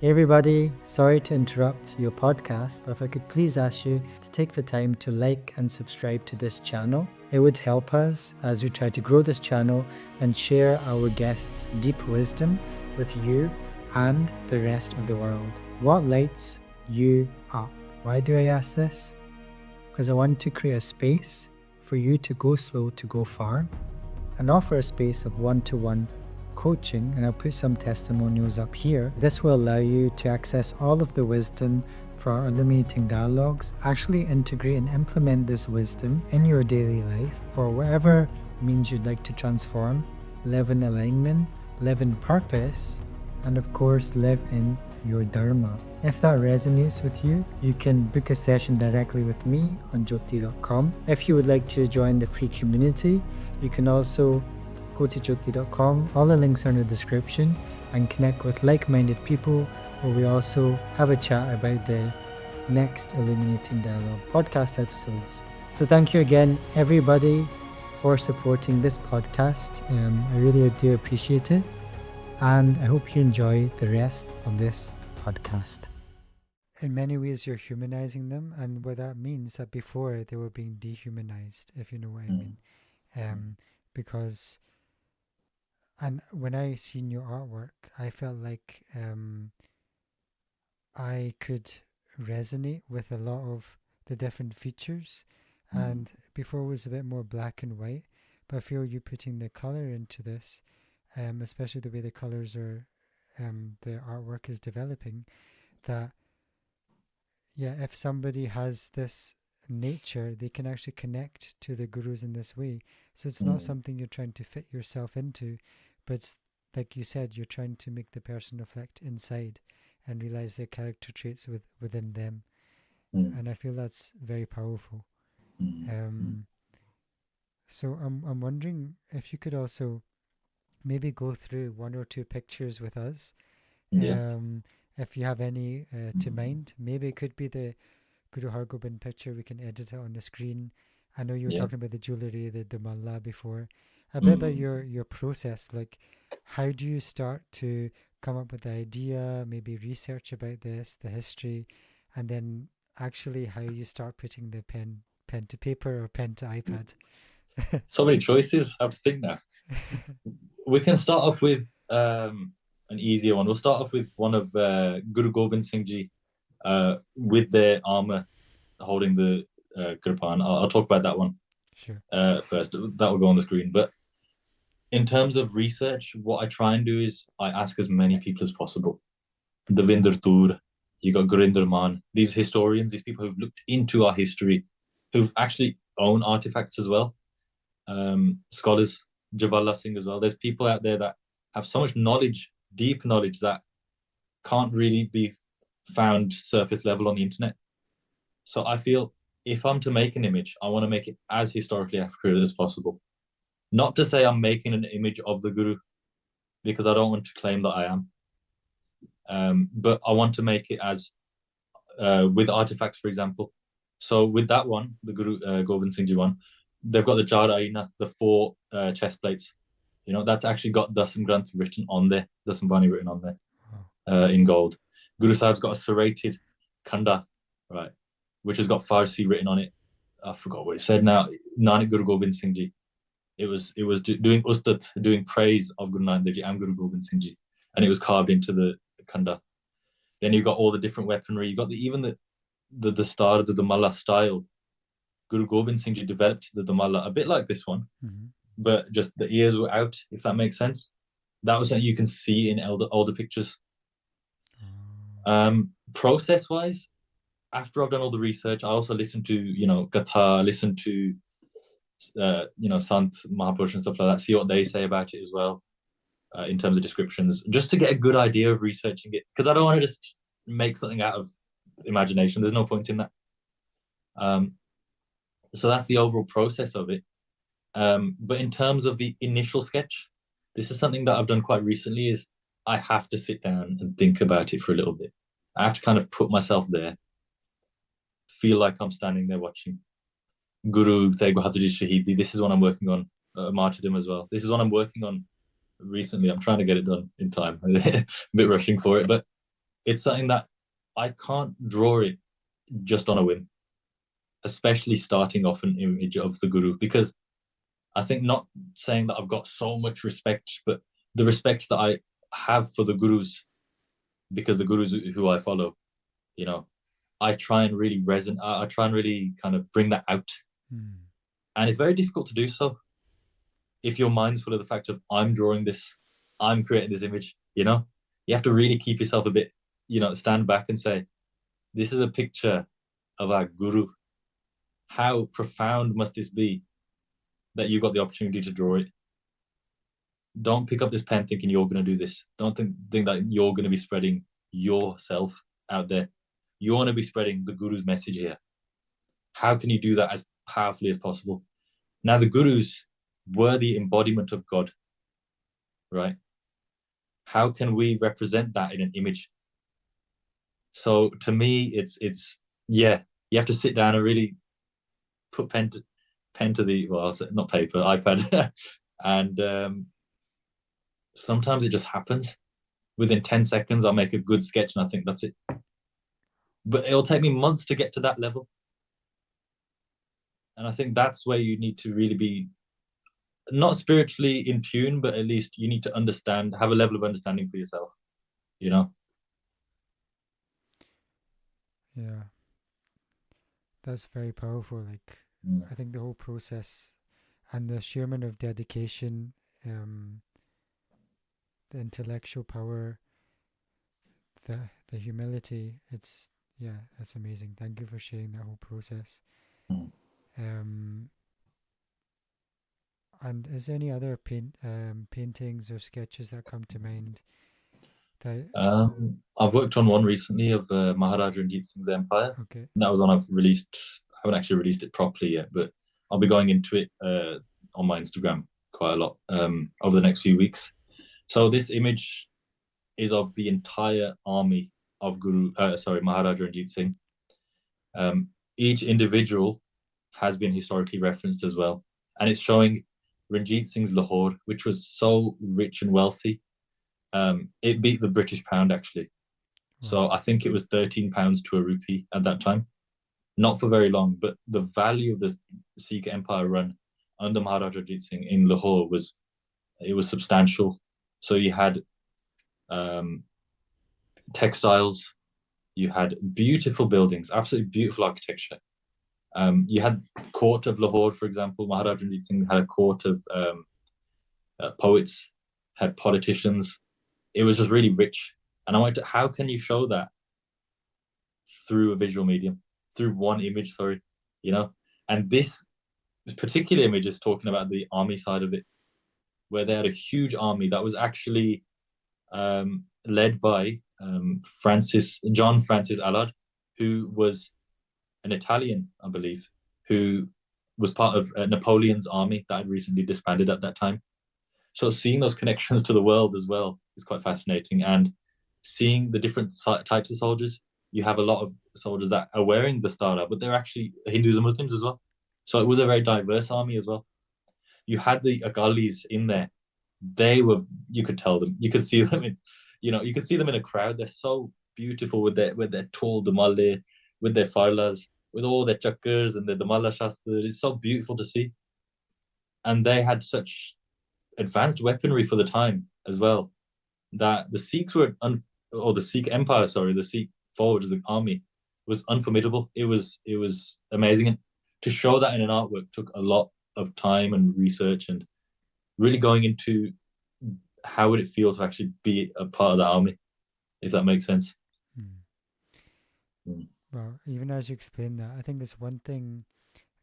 Hey everybody, sorry to interrupt your podcast, but if I could please ask you to take the time to like and subscribe to this channel. It would help us as we try to grow this channel and share our guests' deep wisdom with you and the rest of the world. What lights you up? Why do I ask this? Because I want to create a space for you to go slow to go far and offer a space of one-to-one coaching, and I'll put some testimonials up here. This will allow you to access all of the wisdom for our illuminating dialogues, actually integrate and implement this wisdom in your daily life for whatever means you'd like to transform, live in alignment, live in purpose, and of course live in your dharma. If that resonates with you, you can book a session directly with me on Jhoty.com. If you would like to join the free community, you can also go to Jhoty.com. All the links are in the description, and connect with like-minded people, where we also have a chat about the next Illuminating Dialogue podcast episodes. So thank you again, everybody, for supporting this podcast. I really do appreciate it, and I hope you enjoy the rest of this podcast. In many ways, you're humanizing them, and what that means that before they were being dehumanized, if you know what I mean. Because, and when I seen your artwork, I felt like I could resonate with a lot of the different features, and before it was a bit more black and white, but I feel you putting the color into this, especially the way the colors are, the artwork is developing, that yeah, if somebody has this nature, they can actually connect to the gurus in this way. So it's not something you're trying to fit yourself into, but it's, like you said, you're trying to make the person reflect inside and realize their character traits within them. Mm. and I feel that's very powerful. Mm. Mm. Um, so I'm wondering if you could also maybe go through one or two pictures with us. Yeah. Um, if you have any to Mm. mind, maybe it could be the Guru Hargobind picture. We can edit it on the screen. I know you were Yeah. talking about the jewelry, the Dumalla before. A bit about Mm. your process. Like, how do you start to come up with the idea, maybe research about this, the history, and then actually how you start putting the pen to paper or pen to iPad. So many choices. I have to think now. We can start off with an easier one. We'll start off with one of Guru Gobind Singh Ji with their armor holding the Kirpan. I'll talk about that one Sure. first. That will go on the screen. But in terms of research, what I try and do is I ask as many people as possible. Devinder Toor, you got Gurinder Man, these historians, these people who've looked into our history, who've actually own artifacts as well, scholars, Jawaharlal Singh as well. There's people out there that have so much knowledge, deep knowledge, that can't really be found surface level on the internet. So I feel if I'm to make an image, I want to make it as historically accurate as possible. Not to say I'm making an image of the Guru, because I don't want to claim that I am. But I want to make it as with artifacts, for example. So with that one, the Guru Gobind Singh Ji one, they've got the Char Aina, the four chest plates. You know, that's actually got Dasam Granth written on there, Dasam Bani written on there Wow. in gold. Guru Sahib's got a serrated Khanda, right, which has got Farsi written on it. I forgot what it said now. Nanak Guru Gobind Singh Ji. It was doing ustad, doing praise of Guru Nanak Dev Ji and Guru Gobind Singh Ji, and it was carved into the Khanda. Then you've got all the different weaponry. You got even the start of the Damala style. Guru Gobind Singh Ji developed the Damala a bit like this one, Mm-hmm. but just the ears were out, if that makes sense. That was something you can see in older pictures. Oh. Process wise, after I've done all the research, I also listen to Gatha, listen to Sant Mahapurush and stuff like that. See what they say about it as well in terms of descriptions, just to get a good idea of researching it. Because I don't want to just make something out of imagination. There's no point in that. Um, so that's the overall process of it. But in terms of the initial sketch, this is something that I've done quite recently. Is I have to sit down and think about it for a little bit. I have to kind of put myself there, feel like I'm standing there watching. Guru Tegh Bahadur Shahidi. This is what I'm working on. Martyrdom as well. This is what I'm working on recently. I'm trying to get it done in time. A bit rushing for it, but it's something that I can't draw it just on a whim, especially starting off an image of the Guru, because I think, not saying that I've got so much respect, but the respect that I have for the Gurus, because the Gurus who I follow, you know, I try and really resonate. I try and really kind of bring that out, Mm. and it's very difficult to do so if your mind's full of the fact of I'm drawing this, I'm creating this image. You have to really keep yourself a bit, stand back and say, this is a picture of our Guru. How profound must this be that you got the opportunity to draw it? Don't pick up this pen thinking you're going to do this. Don't think that you're going to be spreading yourself out there. You want to be spreading the Guru's message here. How can you do that as powerfully as possible? Now, the Gurus were the embodiment of God, right? How can we represent that in an image? So to me, it's yeah, you have to sit down and really put pen to the, well, I'll say, not paper, iPad, and sometimes it just happens. Within 10 seconds, I'll make a good sketch, and I think that's it. But it'll take me months to get to that level, and I think that's where you need to really be, not spiritually in tune, but at least you need to understand, have a level of understanding for yourself. You know. Yeah, that's very powerful. Like, Mm. I think the whole process and the sheer amount of dedication, um, the intellectual power, the humility. It's yeah, that's amazing. Thank you for sharing that whole process. Mm. Um, and is there any other paintings or sketches that come to mind That, I've worked on one recently of Maharaja Ranjit Singh's empire. okay. That was one I've released. I haven't actually released it properly yet, but I'll be going into it on my Instagram quite a lot over the next few weeks. So this image is of the entire army of Maharaja Ranjit Singh. Each individual has been historically referenced as well, and it's showing Ranjit Singh's Lahore, which was so rich and wealthy. It beat the British pound actually. Wow. So I think it was £13 to a rupee at that time. Not for very long, but the value of the Sikh Empire run under Maharaja Ranjit Singh in Lahore was substantial. So you had um, textiles, you had beautiful buildings, absolutely beautiful architecture. You had court of Lahore, for example. Maharaja Ranjit Singh had a court of poets, had politicians. It was just really rich. And I went, how can you show that through a visual medium, through one image? Sorry, you know. And this particular image is talking about the army side of it, where they had a huge army that was actually led by John Francis Allard, who was an Italian, I believe, who was part of Napoleon's army that had recently disbanded at that time. So seeing those connections to the world as well is quite fascinating, and seeing the different types of soldiers. You have a lot of soldiers that are wearing the star, but they're actually Hindus and Muslims as well. So it was a very diverse army as well. You had the Akalis in there. They were, you could tell them, you could see them in, you could see them in a crowd. They're so beautiful with their tall damalle, with their farlas, with all their chakkars and their damalla shastra. It's so beautiful to see. And they had such advanced weaponry for the time as well, that the Sikhs or the Sikh Empire, sorry, the Sikh forward, the army, was unformidable. It was amazing. And to show that in an artwork took a lot of time and research, and really going into how would it feel to actually be a part of the army, if that makes sense. Hmm. Mm. Well, even as you explain that, I think it's one thing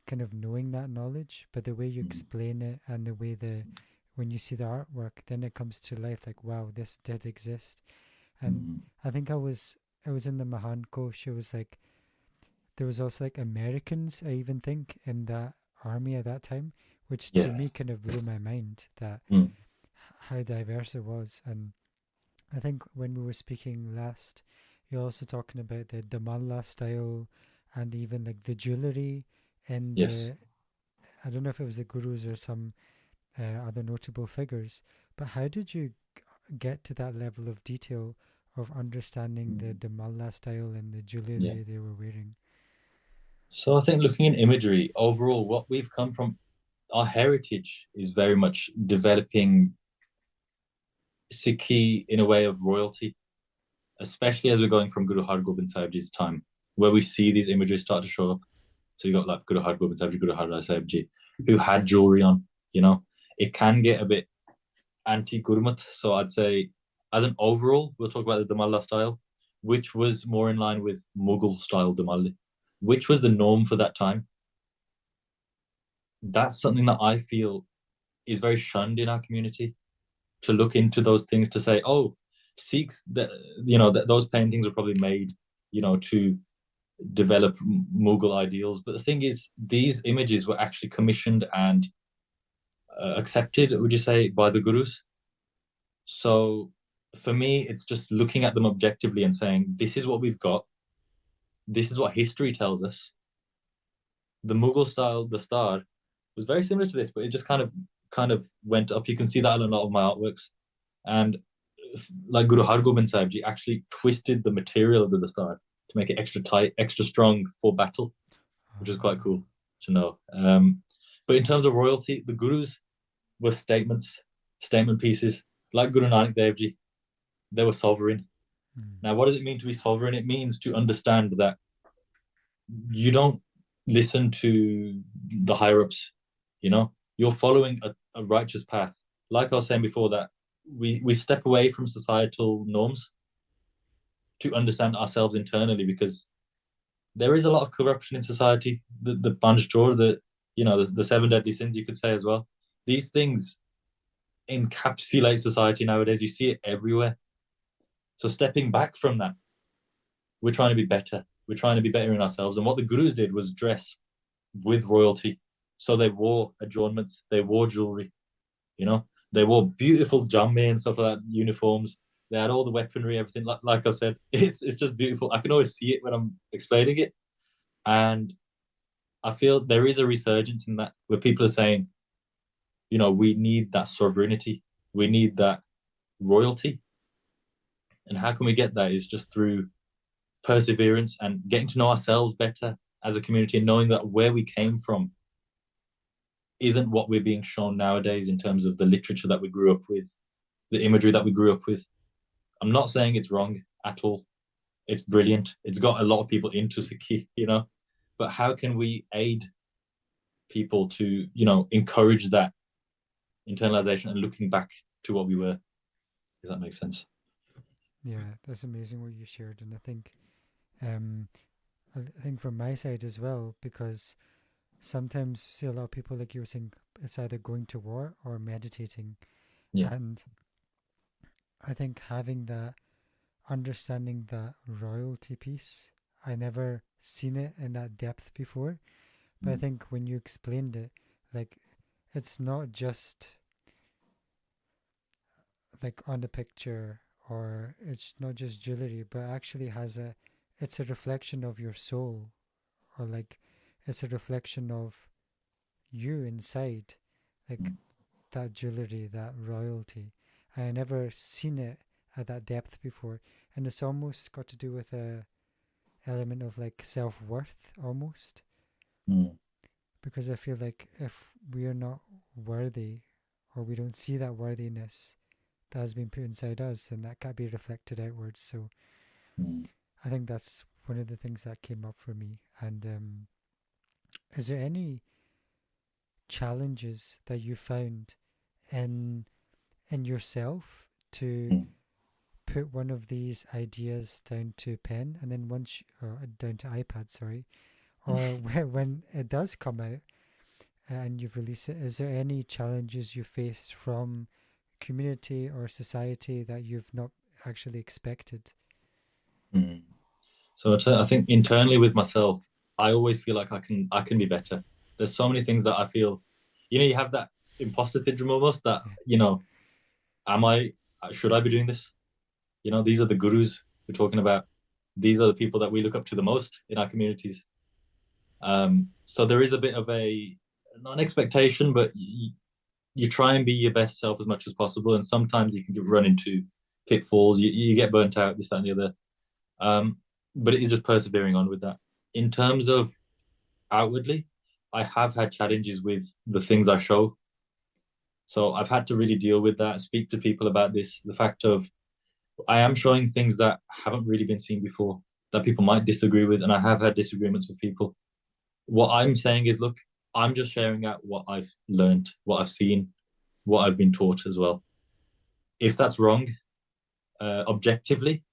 kind of knowing that knowledge, but the way you Mm. explain it and the way when you see the artwork, then it comes to life like, wow, this did exist. And Mm. I think I was in the Mahan Kosh. It was like there was also like Americans, I even think, in that army at that time, which to Yeah. me kind of blew my mind that Mm. how diverse it was. And I think when we were speaking last, you're also talking about the Damalla style and even like the jewelry and Yes. I don't know if it was the gurus or some other notable figures, but how did you get to that level of detail of understanding the Mm. Damalla style and the Yeah. jewelry they were wearing? So I think looking at imagery overall, what we've come from, our heritage is very much developing Sikhi in a way of royalty, especially as we're going from Guru Har Gobind Sahib Ji's time, where we see these images start to show up. So you got like Guru Har Gobind Sahib Ji, Guru Har Rai Sahib Ji, who had jewelry on. You know, it can get a bit anti-Gurmat. So I'd say, as an overall, we'll talk about the Damalla style, which was more in line with Mughal style Damalli, which was the norm for that time. That's something that I feel is very shunned in our community, to look into those things, to say, oh, Sikhs, that those paintings were probably made, to develop Mughal ideals. But the thing is, these images were actually commissioned and accepted, would you say, by the gurus. So for me, it's just looking at them objectively and saying, this is what we've got. This is what history tells us. The Mughal style, the star, was very similar to this, but it just kind of went up. You can see that in a lot of my artworks. And like Guru Har Gobind Sahib Ji actually twisted the material of the dastar to make it extra tight, extra strong for battle, which is quite Ah, cool to know. But in terms of royalty, the gurus were statement pieces. Like Guru Nanak Dev Ji, they were sovereign. hmm, Now, what does it mean to be sovereign? It means to understand that you don't listen to the higher ups. You're following a righteous path. Like I was saying before, that we step away from societal norms to understand ourselves internally, because there is a lot of corruption in society. The Panj Chor, the seven deadly sins, you could say as well. These things encapsulate society nowadays. You see it everywhere. So stepping back from that, we're trying to be better. We're trying to be better in ourselves. And what the gurus did was dress with royalty. So they wore adornments, they wore jewelry, you know, they wore beautiful jamme and stuff like that, uniforms. They had all the weaponry, everything. Like I said, it's just beautiful. I can always see it when I'm explaining it. And I feel there is a resurgence in that where people are saying, you know, we need that sovereignty, we need that royalty. And how can we get that is just through perseverance and getting to know ourselves better as a community and knowing that where we came from isn't what we're being shown nowadays in terms of the literature that we grew up with, the imagery that we grew up with. I'm not saying it's wrong at all. It's brilliant. It's got a lot of people into Sikh, you know. But how can we aid people to, you know, encourage that internalization and looking back to what we were? If that makes sense. Yeah, that's amazing what you shared, and um, I think from my side as well, because sometimes you see a lot of people, like you were saying, it's either going to war or meditating, Yeah. and I think having that understanding that royalty piece, I never seen it in that depth before, but I Mm. think when you explained it, like it's not just like on the picture, or it's not just jewelry, but actually has a, it's a reflection of your soul, or like it's a reflection of you inside, like Mm. that jewelry, that royalty. I never seen it at that depth before, and it's almost got to do with a element of like self-worth almost, Mm. because I feel like if we are not worthy, or we don't see that worthiness that has been put inside us, then that can't be reflected outwards. So Mm. I think that's one of the things that came up for me. And is there any challenges that you found in yourself to Mm. put one of these ideas down to pen, and then once or down to iPad, sorry, or when it does come out and you've released it, is there any challenges you faced from community or society that you've not actually expected? Mm. So I think internally with myself, I always feel like I can be better. There's so many things that I feel, you know, you have that imposter syndrome almost that, Yeah. you know, am I should I be doing this? You know, these are the gurus we're talking about. These are the people that we look up to the most in our communities. So there is a bit of a not an expectation, but you try and be your best self as much as possible. And sometimes you can run into pitfalls. You get burnt out, this, that, and the other. Um, but it is just persevering on with that. In terms of outwardly, I have had challenges with the things I show. So I've had to really deal with that, speak to people about this, the fact of I am showing things that haven't really been seen before, that people might disagree with, and I have had disagreements with people. What I'm saying is, look, I'm just sharing out what I've learned, what I've seen, what I've been taught as well. If that's wrong, objectively,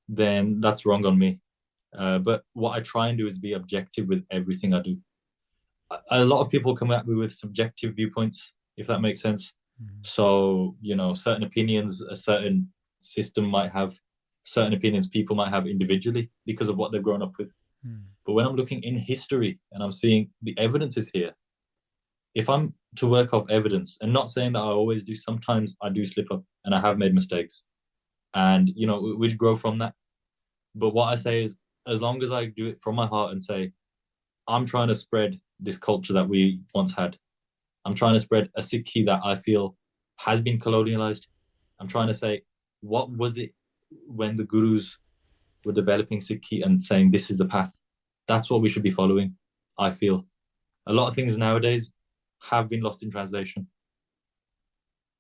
then that's wrong on me. But what I try and do is be objective with everything I do. A lot of people come at me with subjective viewpoints, if that makes sense. Mm. So, you know, certain opinions a certain system might have, certain opinions people might have individually because of what they've grown up with. Mm. But when I'm looking in history and I'm seeing the evidence is here, if I'm to work off evidence and not saying that I always do, sometimes I do slip up and I have made mistakes. And, you know, we grow from that. But what I say is, as long as I do it from my heart and say, I'm trying to spread this culture that we once had. I'm trying to spread a Sikhi that I feel has been colonialized. I'm trying to say, what was it when the gurus were developing Sikhi and saying this is the path? That's what we should be following, I feel. A lot of things nowadays have been lost in translation.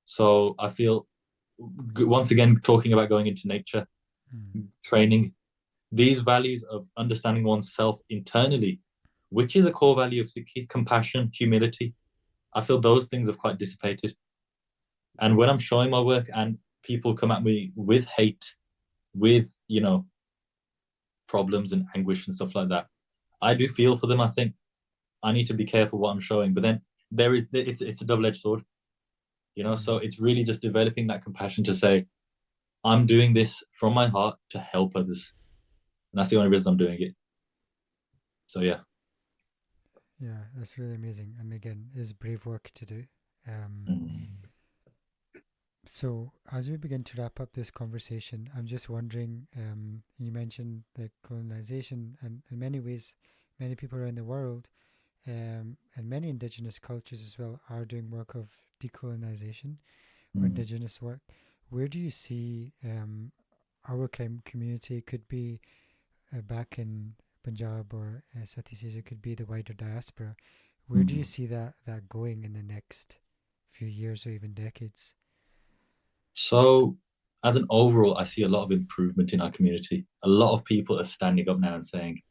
So I feel, once again, talking about going into nature, Mm. training, these values of understanding oneself internally, which is a core value of Sikhi, compassion, humility, I feel those things have quite dissipated. And when I'm showing my work and people come at me with hate, with, you know, problems and anguish and stuff like that, I do feel for them. I think I need to be careful what I'm showing. But then it's a double-edged sword, you know. So Mm. it's really just developing that compassion to say, I'm doing this from my heart to help others. And that's the only reason I'm doing it. So yeah. Yeah, that's really amazing. And again, is brave work to do. Um, Mm. so as we begin to wrap up this conversation, I'm just wondering, you mentioned the colonization, and in many ways, many people around the world, and many indigenous cultures as well, are doing work of decolonization or Mm. indigenous work. Where do you see our community could be back in Punjab or Southeast Asia, could be the wider diaspora? Where do you Mm. see that going in the next few years or even decades? So as an overall, I see a lot of improvement in our community. A lot of people are standing up now and saying,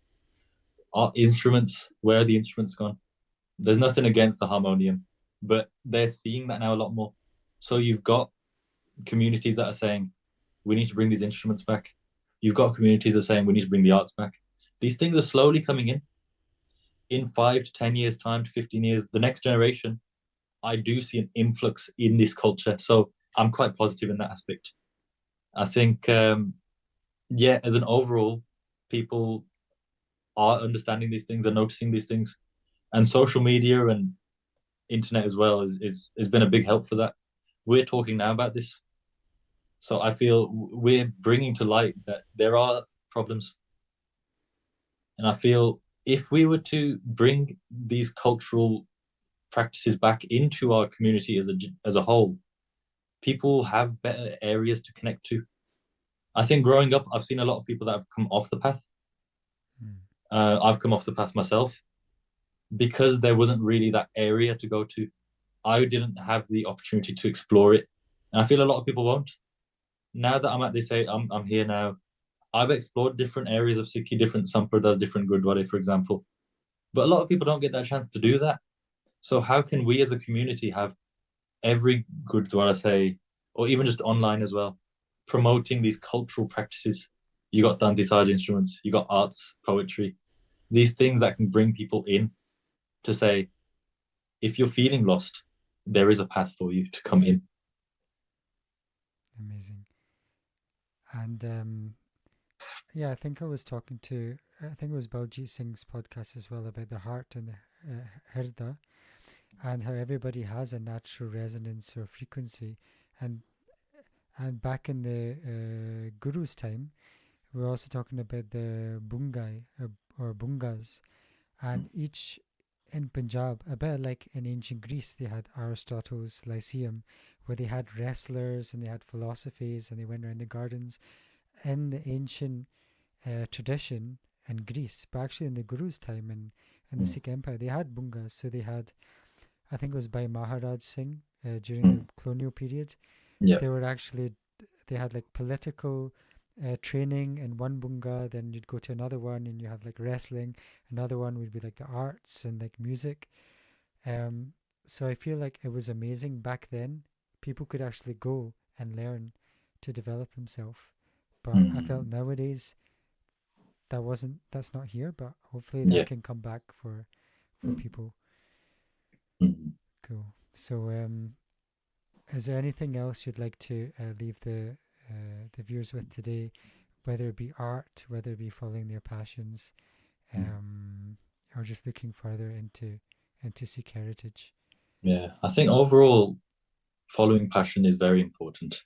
"Our instruments, where are the instruments gone?" There's nothing against the harmonium, but they're seeing that now a lot more. So you've got communities that are saying, we need to bring these instruments back. You've got communities that are saying, we need to bring the arts back. These things are slowly coming in. In 5 to 10 years' time, to 15 years, the next generation, I do see an influx in this culture. So I'm quite positive in that aspect. I think, yeah, as an overall, people are understanding these things, are noticing these things. And social media and internet as well has been a big help for that. We're talking now about this. So I feel we're bringing to light that there are problems. And I feel if we were to bring these cultural practices back into our community as a whole, people have better areas to connect to. I think growing up, I've seen a lot of people that have come off the path. Mm. I've come off the path myself because there wasn't really that area to go to. I didn't have the opportunity to explore it, and I feel a lot of people won't. Now that I'm at this age, I'm here now. I've explored different areas of Sikhi, different sampradas, different gurdwara, for example. But a lot of people don't get that chance to do that. So how can we as a community have every gurdwara, say, or even just online as well, promoting these cultural practices? You got danti saj instruments, you got arts, poetry, these things that can bring people in to say, if you're feeling lost, there is a path for you to come in. Amazing. And yeah, I think it was Baljit Singh's podcast as well about the heart and the Hirda, and how everybody has a natural resonance or frequency. And back in the Guru's time, we were also talking about the Bungai or Bungas, and each in Punjab, a bit like in ancient Greece, they had Aristotle's Lyceum, where they had wrestlers and they had philosophies and they went around the gardens. In the ancient tradition in Greece, but actually in the Guru's time and in the Mm. Sikh Empire, they had bungas. So they had, I think it was by Maharaj Singh during the Mm. colonial period. Yeah. They were actually, they had like political training in one bunga, then you'd go to another one and you have like wrestling. Another one would be like the arts and like music. Um, so I feel like it was amazing back then. People could actually go and learn to develop themselves. But I felt Mm. nowadays that's not here, but hopefully that Yeah. can come back for Mm. people. Mm. Cool. So is there anything else you'd like to leave the viewers with today, whether it be art, whether it be following their passions, Mm. um, or just looking further into Sikh heritage? Yeah. I think overall, following passion is very important.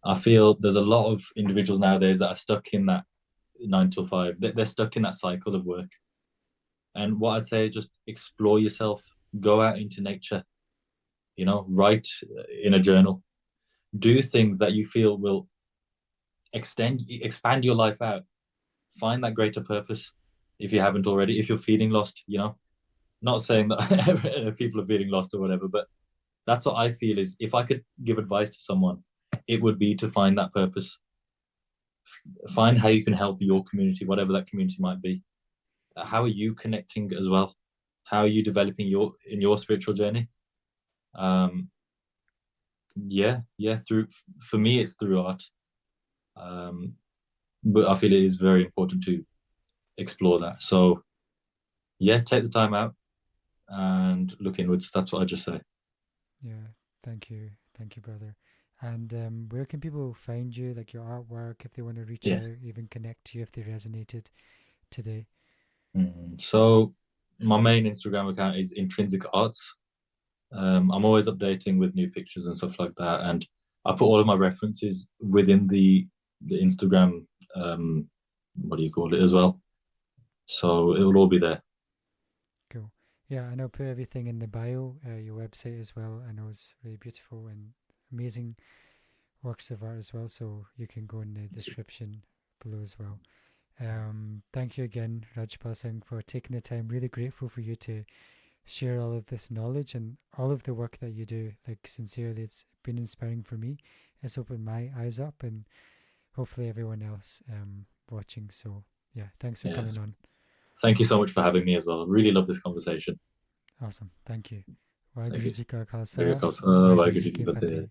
I feel there's a lot of individuals nowadays that are stuck in that 9 to 5. They're stuck in that cycle of work. And what I'd say is just explore yourself, go out into nature, write in a journal, do things that you feel will expand your life out, find that greater purpose if you haven't already. If you're feeling lost, not saying that people are feeling lost or whatever, but that's what I feel is if I could give advice to someone, it would be to find that purpose, find how you can help your community, whatever that community might be. How are you connecting as well? How are you developing your spiritual journey? Um, yeah. Through For me, it's through art. Um, but I feel it is very important to explore that. So yeah, take the time out and look inwards. That's what I just say. Yeah. Thank you, brother. And where can people find you, like your artwork, if they want to reach Yeah. out, even connect to you if they resonated today? So my main Instagram account is Intrinsic Arts. I'm always updating with new pictures and stuff like that, and I put all of my references within the Instagram. What do you call it as well? So it will all be there. Cool. Yeah, and I'll put everything in the bio, your website as well. I know it's really beautiful and amazing works of art as well, so you can go in the description below as well. Thank you again, Rajpal Singh, for taking the time. Really grateful for you to share all of this knowledge and all of the work that you do. Like, sincerely, it's been inspiring for me. It's opened my eyes up and hopefully everyone else watching. So, yeah, thanks for coming Yes. on. Thank you so much for having me as well. I really love this conversation. Awesome. Thank you. Thank Waheguru you. Ji Ka Very Khalsa, cool. Waheguru Very Ji Ki good. Fateh.